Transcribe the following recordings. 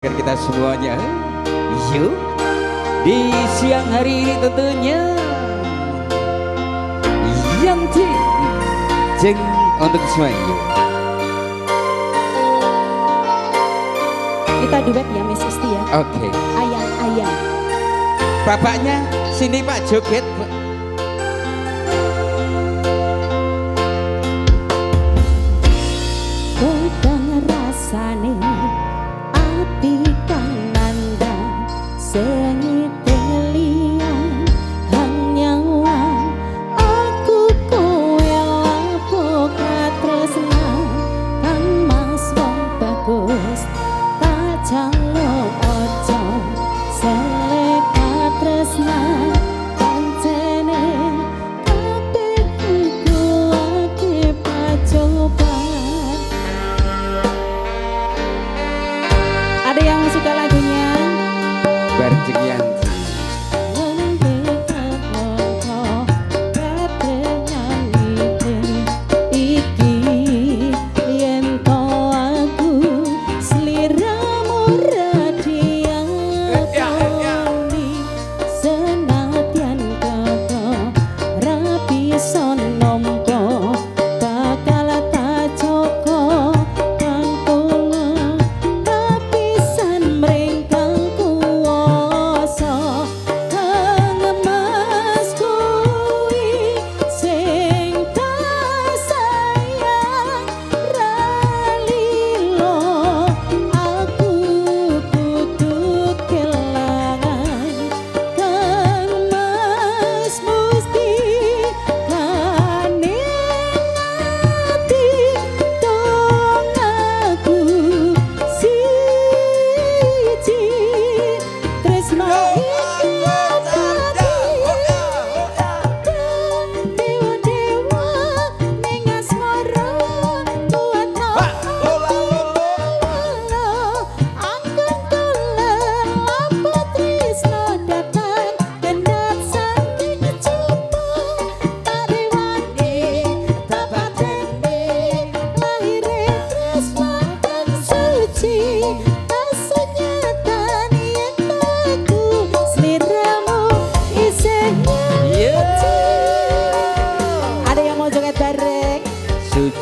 Kita semuanya, yuk di siang hari ini tentunya yang jeng untuk semua yuk. Kita duet ya Miss Isti ya. Oke. Ayang-ayang. Bapaknya sini Pak joget. Kodang rasane ati kang nandang sengite liyan hanyawan aku kowe lapo katresnan kan mas wong bagus tak jaluk ojo selek katresnan pancene kabeh kudu ake pacoban. Ada yang suka lagunya? Barjengian.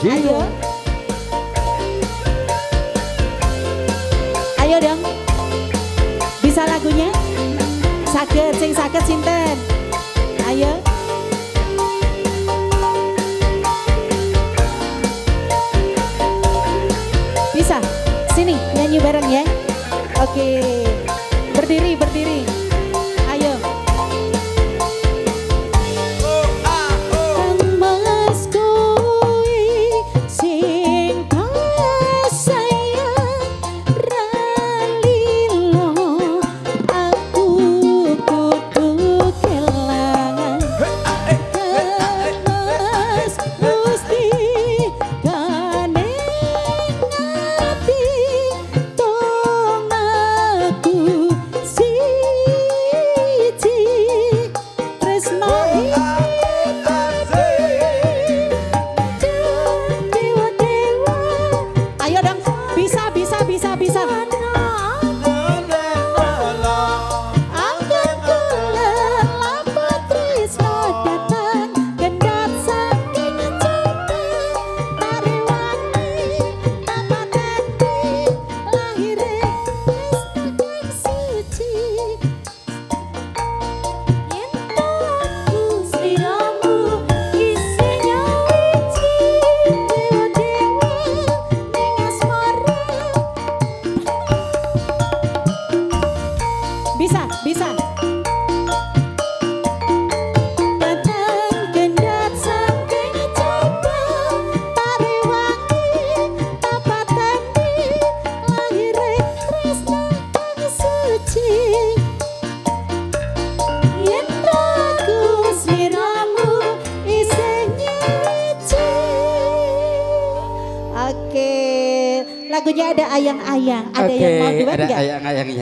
Ayo, ayo dong. Bisa lagunya? Saged, sing saged sinten? Ayo. Bisa? Sini nyanyi bareng ya. Oke. Berdiri, berdiri. Ayo. Bisa. Gendat saking coba parewangi tapatane lahire tresna kang suci yen aku sliramu isih nyuci. Oke, lagunya ada ayang-ayang. Ada yang mau duet nggak? Ada ayang-ayangnya.